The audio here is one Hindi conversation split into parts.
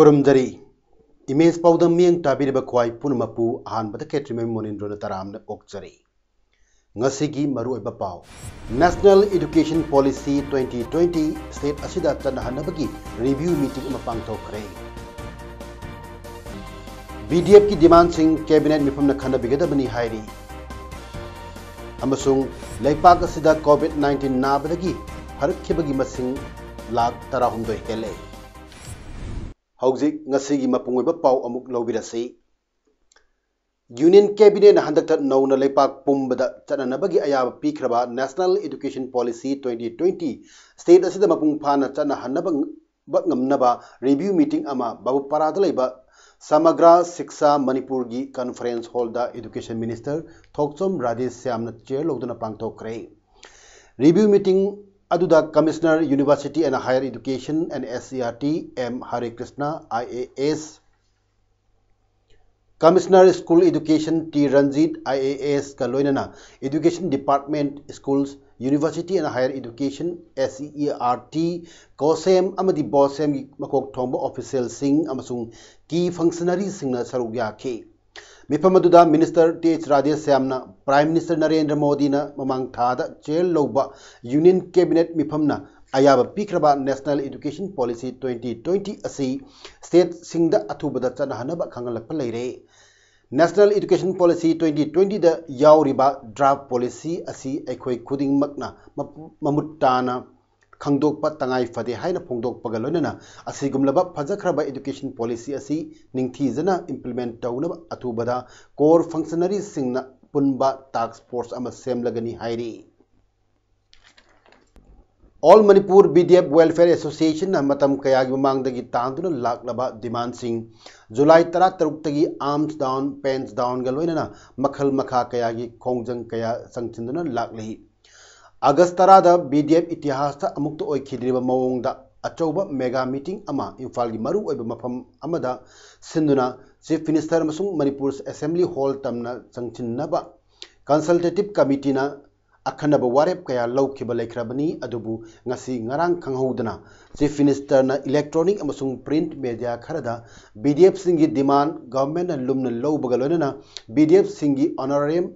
खुरमजरी image पाउदम मियंग ताबिरब ख्वाई पुनमपु अहानबद केट्रिमे मोनिंद्रोन तरामन ओक्जरी ngasi maruoiba pau National Education Policy 2020 state asida tanahanabagi review meeting ama pangthokre BDF ki demand sing cabinet mifamna khanabigadabani hairi amasung leipak asida COVID-19 nabadagi harkhibagi masing lakh 16 hele Hauzik ngasigi mapungoiba pau amuk lobirasi Union Cabinet na handakta nauna leipak pumbada chananabagi ayaba pikraba National Education Policy 2020 state asida mapung phana chanahanaba ngamnaba review meeting ama babu parada leiba Samagra Shiksha Manipur gi conference hall da Education Minister Thokchom Rajesh Syamna chair logduna pangthokre review meeting Aduda Commissioner University and Higher Education and SCRT M Hare Krishna IAS Commissioner School Education T Ranjit IAS Kaloinana Education Department Schools University and Higher Education SCERT COSEM Amadi Bosem Makok Thombo Official Singh Amasung Key Functionaries Singna Sarugya Mipamaduda Minister T.H. Rajesh Syamna Prime Minister Narendra Modi na mamang thada chair loba Union Cabinet Mipamna ayaba pikraba National Education Policy 2020 asi state singda athubada chanahanaba khangalakpa leire National Education Policy 2020 da yauriba draft policy asi aikhoi khuding makna mamuttana khangdokpa tangai fade haina phongdokpa galonana asigumlaba phajakhraba education policy asi ningthijana implement tawnaba athubada core functionaries singna punba task force ama semlagani hairi All Manipur BDF Welfare Association na matam kayagi mamangdagi tanduna laklaba demand sing July 13 tagi arms down pens down galoinana makhal makha kayagi khongjang kaya sangchinduna lakli August 13 da BDF itihas ta amukta oikhidriba mawongda achauba mega meeting ama Imphal gi maru oiba mafam amada sinduna Chief Minister amasung Manipur Assembly Hall tamna sangchinnaba Consultative Committee na akhanaba warep kaya lawkhiba laikhrabani adubu ngasi ngarang khanghoudana Chief Minister na electronic amasung print media kharada BDF singi demand government na lumna lawbagalona BDF singi honorarium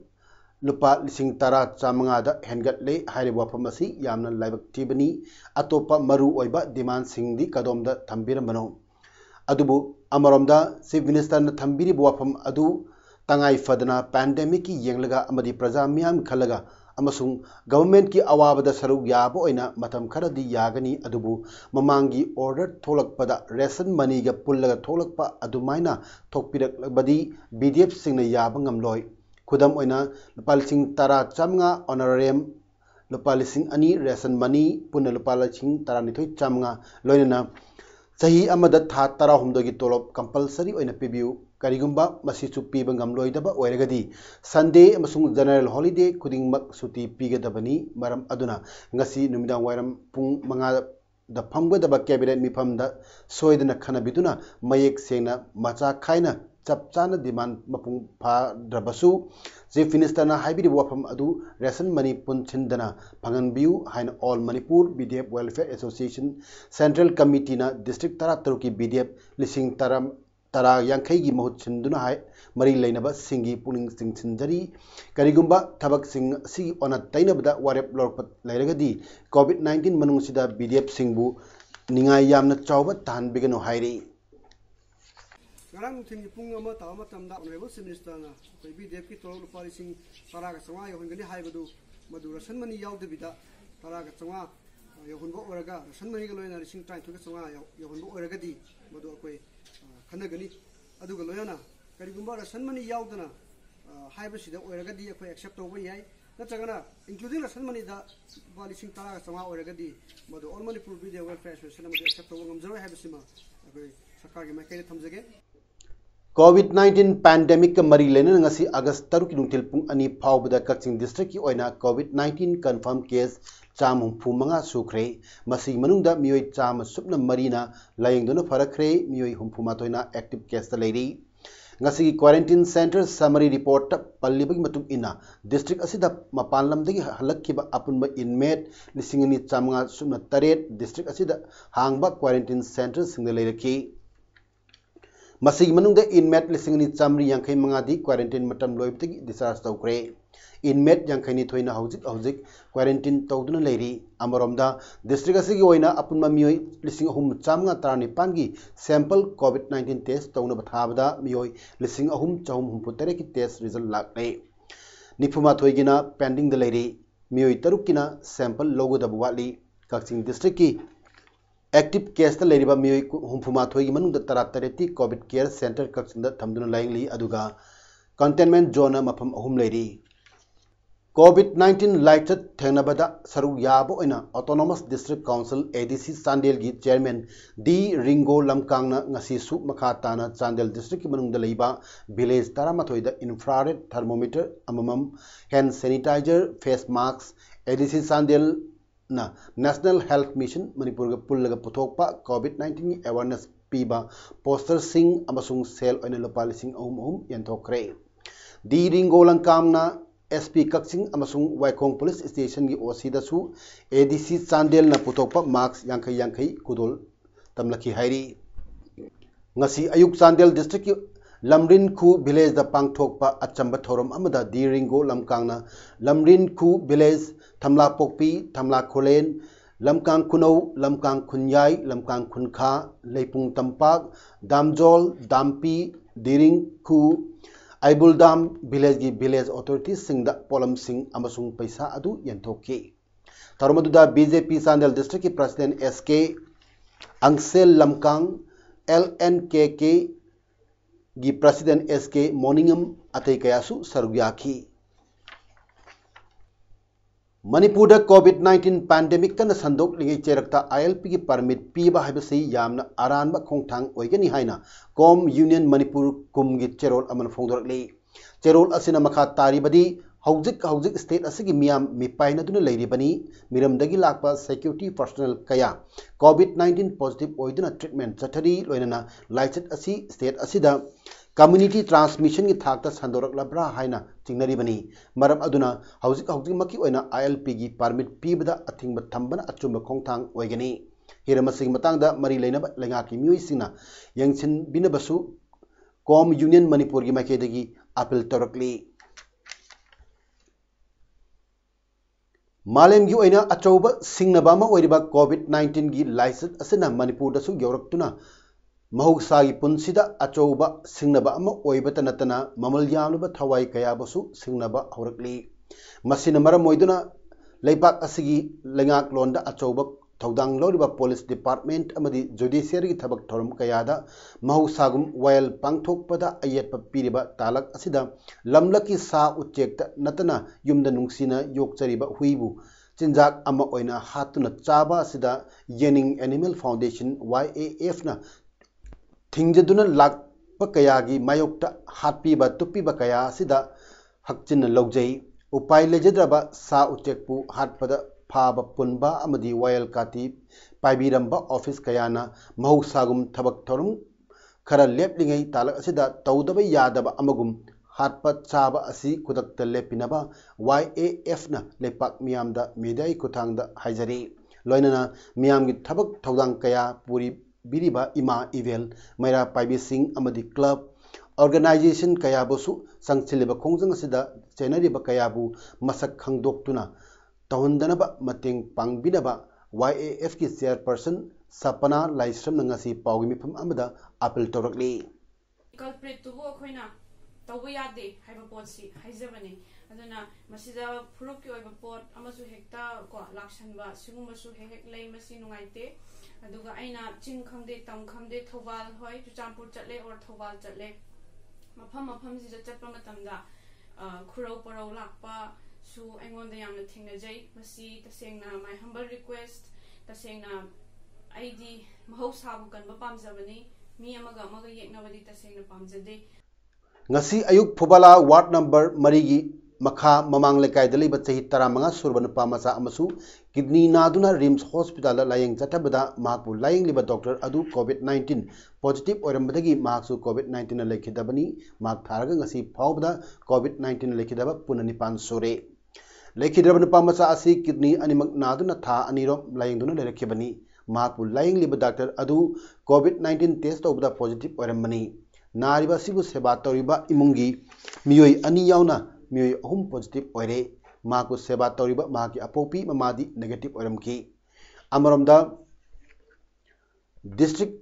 Lupa lising tara chamanga da hengat le haire wafam asi yamna laibak tibani atopa maru oiba demand singdi kadom da thambira mano adubu amaromda Chief Minister na thambiri wafam adu tangai fadana pandemic ki yenglaga amadi praja miyam khalaga amasung government ki awabada saruk yaba oina matam kharadi yagani adubu mamangi order tholakpada ration money ga pullaga tholakpa adumaina thokpirak badi BDF singna yaba ngamloi Kudam oina lupalising tara chamnga honorarium lupalising ani ration money punna lupalising tara nithoi chamnga loinana sahi amada tha tara humdogi tolop compulsory oina pibiu karigumba masichu piba ngamloidaba oiragadi Sunday amasung general holiday kudingmak suti pigadabani maram aduna ngasi numidang wairam pung manga da phamgadaba cabinet mifamda soidana khanabiduna mayek sengna macha khaina chapchana demand mapung pha drabasu Chief Minister na haibiri wafam adu ration money pun chindana phangan biu haina All Manipur BDF Welfare Association Central Committee na District Tara Taruki BDF lising tara yankhai gi mahut chinduna hai mari leinaba singi puning sing chinjari karigumba thabak sing si ona tainabda warep lorpat leiragadi COVID-19 manung sida BDF singbu ningai yamna chawba tan bigano hairi Ngarang thing pung ama tama tamda honorable minister na koi BDF ki tolok lupa lising taraga changa yohungani haibadu madu ration money yaudde bida taraga changa yohunbo oraga ration money ga loina lising 32 changa yohunbo oraga di madu akoi khanagani aduga loyana karigumba ration money yaudana haibasida oraga di akoi accept over yai नत्रगना इंक्लूडिंग रसन मनी दा लिसिंग तरा चंगा ओरगदी मदो all Manipur video welfare association मदो एक्सेप्ट तौब ngमजरो हाबसिमा अखोय सरकार के माइकैदे थमजगे COVID-19 पैंडेमिक का मरी लेना ngasi अगस्त 3 की नुंथिल पुंग अनि फावबदा कक्चिंग डिस्ट्रिक्ट की ओइना COVID-19 कंफर्म केस चाम हुमफुमंगा सुखरे मसी मनुंगदा मियोय चाम सुपना मरीना लायंगदोना फरखरे मियोय हुमफुमातोइना एक्टिव केस ता लेरी ngasi क्वारंटाइन सेंटर समरी रिपोर्ट पल्लिबगी मतुंग इना डिस्ट्रिक्ट असिदा मपान लमदगी हलक्किबा अपुनबा इनमेट लिसिंगनी चामंगा सुपना तरेट डिस्ट्रिक्ट असिदा हांगबा क्वारंटाइन सेंटर सिंगदा लेरखी मसी मनुंग इनमेट लिसिंगनी चामरी यांखै मंगादी क्वारंटाइन मतम लोइबतगी डिस्चार्ज तौखरे इनमेट यांखैनी थोइना हौजिक हौजिक क्वारंटाइन तौदुना लेरी अमरोमदा डिस्ट्रिक्ट असगी ओइना अपुनमा मियोय लिसिंग अहुम चामंगा तारनिपान की सैंपल कोविड-19 टेस्ट तौना बथाबदा मियोय लिसिंग अहुम चहुम हुमपुतरे की टेस्ट रिजल्ट लाकले निफुमा थोइगिना पेंडिंग द लेरी मियोय तरुकिना सैंपल लोगोदब वाली कक्चिंग डिस्ट्रिक्ट की एक्टिव केस ता लेरिबा मियोय हुमफुमा थोइगी मनुंग तरा तरेती कोविड केयर सेंटर कक्चिंग थमदुना लाइंगली अदुगा कंटेनमेंट जोन मफम अहुम लेरी COVID-19 लाइचत थेंगनबदा सरुक याबो ओइना autonomous district council ADC Chandel की चेयरमैन डी रिंगो लमकांगना ngasi सु मखा ताना चांदेल डिस्ट्रिक्ट की मनुंग लेबा विलेज तारामाथोइदा इंफ्रारेड थर्मोमीटर अममम hand sanitiser face mask ADC Chandel ना नेशनल हेल्थ मिशन मणिपुर के पुल्लगा पुथोकपा COVID-19 की अवेयरनेस पीबा पोस्टर सिंग अमसुंग सेल ओइना लुपा लिसिंग अहुम यंथोखरे डी रिंगो लमकांगना SP कक्सिंग अमसुंग वाइकोंग पुलिस स्टेशन की ओसी दसु एडीसी चांदेल ना पुथोकपा मार्क्स यांखै यांखै कुदोल तमलखी हाइरी ngasi अयुक चांदेल डिस्ट्रिक्ट की लमरिन खु विलेज द पांगथोकपा अचंबा थौरम अमदा डी रिंगो लमकांगना लमरिन खु विलेज थमला पोकपी थमला खोलेन लमकांग खुनौ लमकांग खुन्याई लमकांग खुनखा लेपुंग तंपाक दामजोल दामपी दिरिंग खु आइबुलदाम विलेज की विलेज ऑथोरिटीज सिंह पोलम सिंह अमसुंग पैसा अदु यंथोकी तरुमदुदा बीजेपी चांदेल डिस्ट्रिक्ट की president SK Angsel Lamkang LNKK की प्रेसिडेंट SK मोनिंगम अतै कयासु सरुयाखी मणिपुर COVID-19 पैंडेमिक कन संदोक लिंगे चेरक्ता ILP की परमिट पीबा हाइबसी यामना अरानबा खोंगथांग ओइगनी हाइना कॉम यूनियन मणिपुर कुम की चेरोल अमन फोंदोरकली चेरोल असिना मखा तारिबदी हौजिक स्टेट असगी मियाम मिपाइनदुना लेरिबनी मिरमदगी लाकपा सिक्योरिटी पर्सनल कया COVID-19 पॉजिटिव ओइदुना ट्रीटमेंट चथरी लोइनना लाइचत असि स्टेट असिदा कम्युनिटी ट्रांसमिशन की थाकता संदोरकलब्रा हाइना चिंगनरीबनी मरम अदुना हौजिक मकी ओइना ILP की परमिट पीबदा अथिंग थंबना अचुंब खोंगथांग ओइगनी हिरमसिंग मतंगदा मरी लेनब लेंगा की म्यूइसिंगना यंगसिन बिनबसु कॉम यूनियन मणिपुर की माइकेदगी अपील तौरकली मालेम की ओइना अचौब सिंगनबा अमा ओइरिबा COVID-19 की लाइसेंस असना मणिपुर दसु यौरक्तुना महौसागी पुनसिदा अचौब सिंगनबा अमा ओइबता नतना ममल यामलबा थवाई कयाबसु सिंगनबा हौरकली मसिना मरम ओइदुना लेपाक असगी लेंगाक लोंदा अचौब थौदांग लौरिबा पुलिस डिपार्टमेंट अमदी जुडिशियरी की थबक थौरम कयादा महौसागुम वायल पांगथोकपदा अयेतपा पीरिबा तालक असिदा लमलकी सा उच्चेकता नतना युमदा नुंगसिना योगचरिबा हुइबु चिंजाक अमा ओइना हातुना चाबा असिदा येनिंग एनिमल फाउंडेशन YAF ना थिंगजदुना लाकपा कयागी मायोक्ता हातपीबा तुप्पीबा कया असिदा हक्चिन लौजै उपाय लेजद्रबा सा उच्चेकपु हातपदा फाब पुनबा अमदी वायल काती पाइबिरंबा ऑफिस कयाना महौसागुम थबक थौरम खरा लेपलिंगै तालक असिदा तौदबा यादबा अमगुम हातपा चाबा असि खुदक्ता लेपिनबा YAF ना लेपाक मियामदा मीडियाई खुथांगदा हाइजरी लोइनना मियामगी थबक थौदांग कया पूरी बिरिबा इमा इवेल मैरा पाइबी सिंह अमदी क्लब ऑर्गेनाइजेशन कयाबुसु संगचिलिबा खोंजंग असिदा चेनरिबा कयाबु मसक खंगदोक्तुना तौहंदनबा मतेंग पांगबिनबा YAF की चेयरपर्सन सपना लाइस्रम नंगसी पाउगी मिफम अमदा अपील तौरकली कल्प्रिट तुबो अखोइना तौबो यादे हाइबा पोटसी हाइजबनी अदुना मसिदा फुरुक की ओइबा पोट अमसु हेक्ता को लाक्सनबा सिगुमसु हेक लेइ मसि नुगाइते अदुगा आइना चिंग खंगदे तम खंगदे थौबाल होय चुचामपुर चले और थौबाल चले मफम मफम सिदा चटपा मतमदा खुरौ परौ लाकपा सु अꯩꯉꯣꯟꯗ यामना थेंगनाजै मसी तसेंगना माय हम्बल रिक्वेस्ट तसेंगना आईदी महौसाबु कनबा पामजबनी मी अमगा येकनाबदी तसेंगना पामजदे ngasi ayuk phubala ward number 3 gi makha mamang lekai dali ba chahi 15 surba nupa macha amasu kidney naduna rims hospital la layeng chatabada mahakpu layeng liba doctor adu covid 19 positive oirambadagi mahaksu covid 19 na lekhidabani mak tharaga ngasi phawbada covid 19 lekhidaba punani pan sore lekhidaba nupa macha asi kidney animak naduna tha anirom layeng duna lerekhibani mahakpu layeng liba doctor adu covid 19 test tawbada positive oirambani नारिबा सिबु सेवा तौरिबा इमुंगी मियोई अनि यावना मियोई अहुम पॉजिटिव ओइरे माकु सेवा तौरिबा माकी अपोपी Mamadi negative ओइरमकी अमरमदा district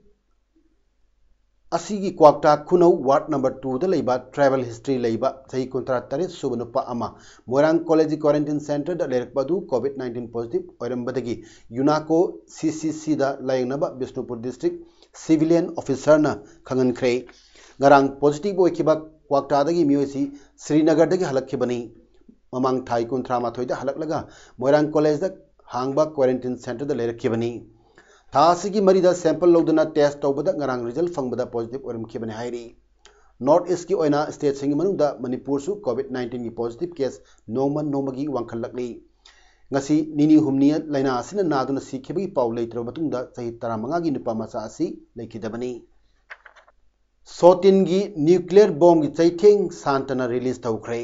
असीगी Kwakta खुनौ ward number 2 दा लेबा ट्रैवल हिस्ट्री लेबा सही कुंत्रा तरे सुबनुपा अमा मोरांग कॉलेज क्वारंटाइन सेंटर दा लेरकबदु कोविड 19 पॉजिटिव ओइरमबदगी यूनाको सीसीसी दा लायंगनबा बिष्णुपुर डिस्ट्रिक्ट सिविलियन ऑफिसर ना खंगनख्रे ngarang positive oikiba kwakta dagi mioisi Srinagar dagi halakkibani mamang thai kun thrama thoida halaklaga moirang college da hangba quarantine center da lerakibani thasigi marida sample loduna test tawbada ngarang result fangbada positive oram khibani hairi north east ki oina state singi manungda Manipur su covid 19 gi positive case nomagi wangkhalakli ngasi nini humni laina asina naduna sikhibagi paw leitro matungda sahi 15 gi nupa macha asi lekhidabani सोटिनगी न्यूक्लियर बॉम्ब की चैथेंग सांतना रिलीज तौख्रे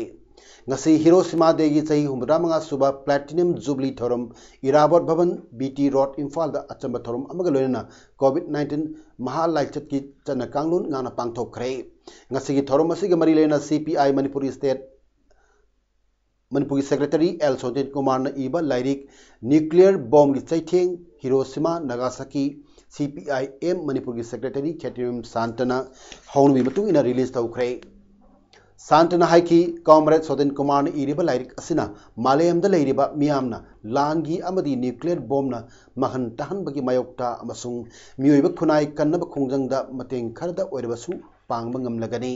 ngasi Hiroshima degi chai 35 suba platinum jubilee thorum Irabot Bhavan BT Road Imphal da achamba thorum amaga loina covid 19 maha laichat ki chana kanglun ngana pangthokre ngasi gi thorum asiga mari lena CPI Manipuri State Manipuri Secretary L Sotin Kumar na iba lairik nuclear bomb ki chaitheng Hiroshima Nagasaki CPI M Manipur ki Secretary Khetirim Santana Haunwi matung ina release taukhre Santana haiki Comrade Sotin Kumar na iriba lairik asina Malayam da lairiba miyamna langi amadi nuclear bomb na mahan tahan bagi mayokta amasung miyoiba khunai kannaba khongjangda mateng kharda oirabasu pangba ngamlagani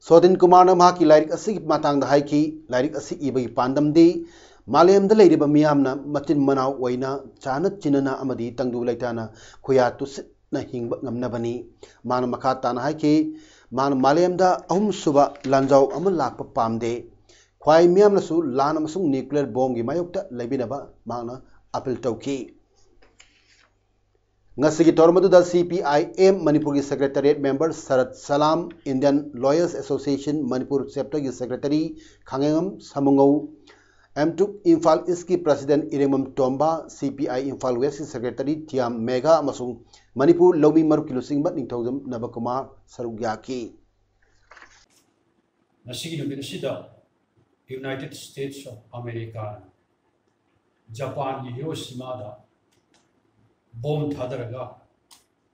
Sotin Kumar na mahaki lairik asi matangda haiki lairik asi ibagi pandamdi Malayam da leiriba miyamna matin manaw waina chanat chinana amadi tangdu laitana khuyatu na hingba ngamnabani man makata na haiki man Malayam da ahum suba lanjaw amal lakpa pamde khwai miyamna su lan amasung nuclear bomb gi mayokta leibinaba mana appeal tawki ngasigi tormadu da CPIM Manipur gi Secretariat member Sarat Salam Indian Lawyers Association Manipur chapter gi secretary Khangengam Samungau M2 Imphal East की President Iremam Tomba CPI Imphal West की Secretary Thiam Mega अमसुंग मणिपुर लौमी मरुक की लुसिंग बट निंगथौजम नबकुमार सरुग्याकी नसिगी नुबिसिदा United States of America Japan की हिरोशिमा दा बॉम्ब थादरगा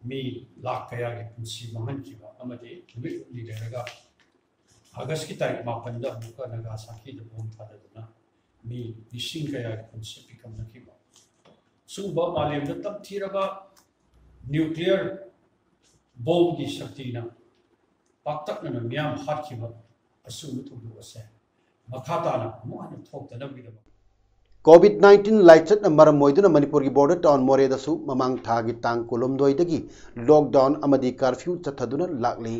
मी लाख कया के पुंसी महन किबा अमदे नुबिट लिदरगा अगस्त की तारीख 5 दा मुका नागासाकी दा बॉम्ब थादरना मी लिसिंग कया पुंसी पिकम नकिबा सुबा मालेम दा तब थीरगा न्यूक्लियर बॉम्ब की शक्ति ना पाक्तकना म्याम हातखिबा असु मुथुदु असे मखाता ना मोहन थोक्तना बिदम कोविड 19 लाइचत मरम मोइदुना मणिपुर की बॉर्डर टाउन मोरे दसु ममांग थागी तांग कोलुमदोय दगी लॉकडाउन अमदी कर्फ्यू चथदुना लागली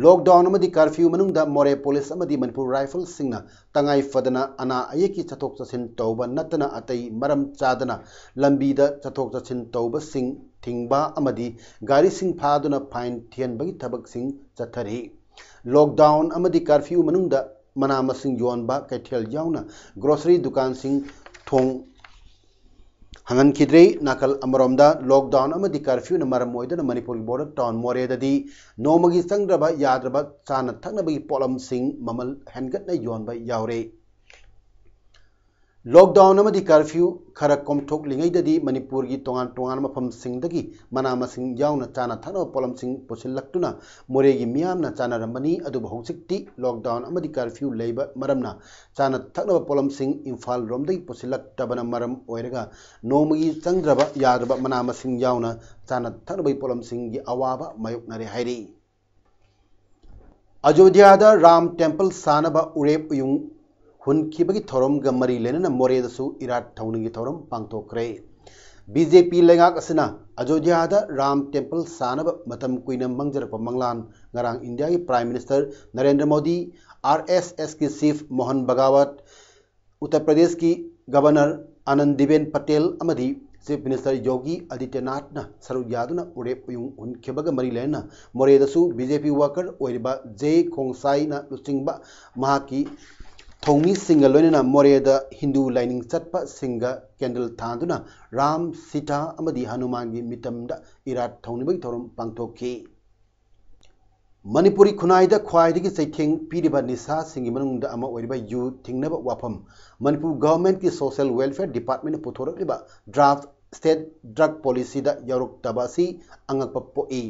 लॉकडाउन अमदी कर्फ्यू मनुंगदा मोरे पुलिस अमदी मणिपुर राइफल सिंगना तंगाई फदना अना अयकी चथोक चसिन तौबा नतना अतई मरम चादना लंबीदा चथोक चसिन तौबा सिंग थिंगबा अमदी गाड़ी सिंग फादुना फाइन थियनबगी थबक सिंग चथरी लॉकडाउन अमदी कर्फ्यू मनुंगदा मना मसिंग योनबा कैथेल यावना ग्रोसरी दुकान सिंग थोंग हंगन खिद्रे नाकल अमरोमदा लॉकडाउन अमदी कर्फ्यू न मरम मोइदना मणिपुर बॉर्डर टाउन मोरेददी नोमगी संग्रबा याद्रबा चाना थकनबगी पोलम सिंग ममल हेनगटना योनबा यावरे लॉकडाउन अमदी कर्फ्यू खरा कोमथोक लिंगैददी मणिपुर की तोंगान तोंगान मफम सिंगदगी मना मसिंग यावना चाना थकनबा पोलम सिंग पुसिलक्तुना मोरेगी मियामना चाना रंबनी अदु बहुसिक्ति लॉकडाउन अमदी कर्फ्यू लेबा मरमना चाना थकनबा पोलम सिंग इम्फाल रोमदगी पुसिलक्तबना मरम ओइरगा नोमगी संग्रबा याद्रबा मना मसिंग यावना चाना थकनबा पोलम सिंग की अवाबा मायोकनरे हाइरी अयोध्या राम टेम्पल सानबा उरेप उयुंग हुनखिबगी थौरम ग मरी लेना मोरेदसु इराट थौनिगी थौरम पांगथोखरे। बीजेपी लेंगाक असना अयोध्या राम टेम्पल सानब मतम कुइना मंगजरप मंगलान ngarang इंडिया की prime minister Narendra Modi, RSS की चीफ मोहन बगावत, उत्तर प्रदेश की गवर्नर आनंदीबेन पटेल अमदी चीफ मिनिस्टर योगी आदित्यनाथ न सरुक यादुना उरेप उयुंग हुनखिबग मरी लेना मोरेदसु बीजेपी वर्कर ओइरिबा जे खोंसाई न लुचिंगबा महाकी थौमी सिंग लोइना मोरेद हिंदू लाइनिंग चटपा सिंग कैंडल थांदुना राम सीता अमदी हनुमान की मितमदा इराट थौनिबगी थौरम पांगथोखी। मणिपुरी खुनाइद ख्वाइदगी चैथेंग पीरिबा निसा सिंगी मनुंगदा अमा ओइरिबा यू थिंगनबा वाफम मणिपुर गवर्नमेंट की सोशल वेलफेयर डिपार्टमेंट पुथोरकलिबा ड्राफ्ट स्टेट ड्रग पॉलिसी दा यौरक्तबासी अंगकपा पोई।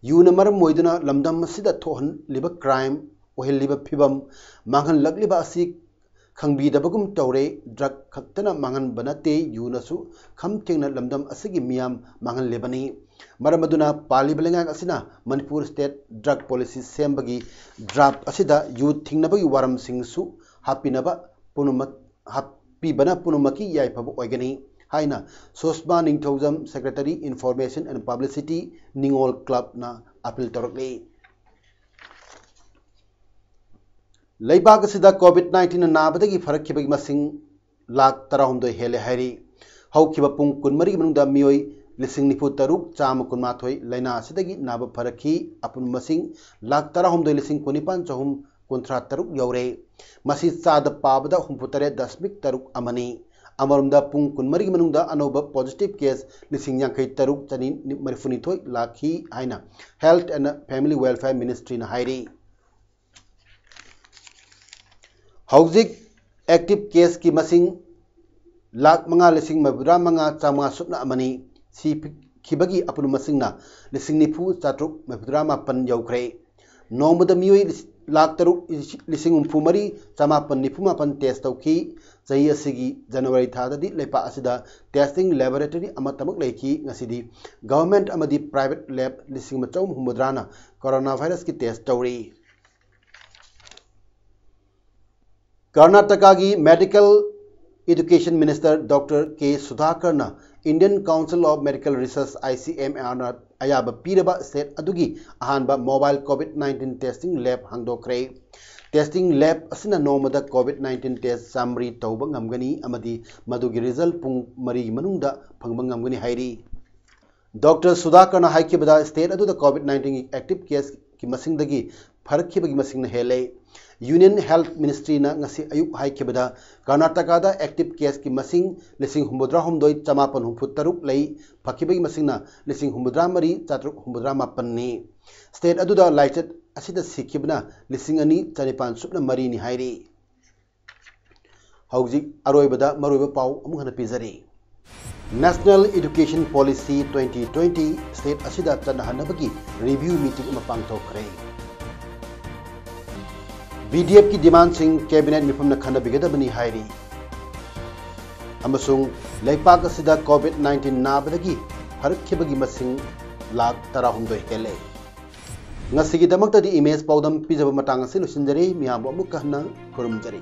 यून मरम मोइदुना लमदम सिदा थोहनलिबा क्राइम ओहलिबा फिबम मांगन लगलिबा असि खंगबीदबगुम तौरे ड्रग खक्तना मांगन बनते यूनसु खमथेंगना लमदम असigi मियाम मांगन लेबनी। मरमदुना पालिबलेंगा असिना मणिपुर स्टेट ड्रग पॉलिसी सेमबगी ड्राफ्ट असिदा यू थिंगनबगी वारम सिंगसु हापिनबा पुनुमक हापिबना पुनुमकी याइफब ओइगनी हाइना सोस्मा Ningthoujam secretary information and publicity Ningol club ना अपील तौरकले। कोविड-19 नाबदगी फरक्खिबगी मसिंग लाख 13 हेले हैरी हौखिबा पुंग कुनमरी मनुंगदा मियोई 93,912 लैना असिदगी नाब फरक्खी अपुन मसिंग लाख 13,19,953 यौरे मसि चाद पाबदा 63.3 अमनी अमरुमदा पुंग कुनमरी मनुंगदा अनोबा पॉजिटिव केस 53,932 लाखी हाइना health and family welfare ministry ना हाइरी। हौजिक एक्टिव केस की मसिंग लाख 5,55,500 सुपना अमनी सिखिबगी अपुन मसिंगना 9,435 यौखरे। नोमद मियोई लाख 3,50,954 टेस्ट तौखी। चही असिगी जनवरी थाददी लेपा असिदा टेस्टिंग लैबोरेटरी अमतमक लेखी ngasiदी गवर्नमेंट अमदी प्राइवेट लैब 9,450 ना कोरोना वायरस की टेस्ट तौरी। कर्नाटका की medical education minister doctor K Sudhakar ना Indian council of medical research ICMR अयाब पीरबा स्टेट अदुगी अहानबा मोबाइल कोविड-19 टेस्टिंग लैब हांगदोखरे। टेस्टिंग लैब असना नोमदा कोविड-19 टेस्ट सामरी तौबा ngamgani amadi madugi result pung 3 manungda phangba ngamgani hairi। Doctor Sudhakar ना हाइकिबदा स्टेट अदुदा कोविड-19 एक्टिव केस की मसिंगदगी फरक्खिबगी मसिंगना हेले। यूनियन हेल्थ मिनिस्ट्री ना ngasi ayuk हाइकिबदा कर्नाटका दा एक्टिव केस की मसिंग 9,953 लई फक्खिबगी मसिंगना 9,953 नि। स्टेट अदुदा लाइचत असिदा सिखिबना 2,400 सुपना मरी नि हाइरी। हौजिक अरोइबदा मरोइबा पाउ अमुहना पिजरी। नेशनल एजुकेशन पॉलिसी 2020 स्टेट असिदा चनहनबगी रिव्यू मीटिंग अमा पांगथोखरे। BDF की डिमांड सिंह कैबिनेट मिफमना खनबिगदबनी हाइरी। अमसुंग लेपाक असिदा कोविड-19 नाबदगी फरक्खिबगी मसिंग लाख 13 हेले। ngasigidamakta di इमेज पाउदम पिजब matang asi lusinjari miyambo amuk kahna khurumjari।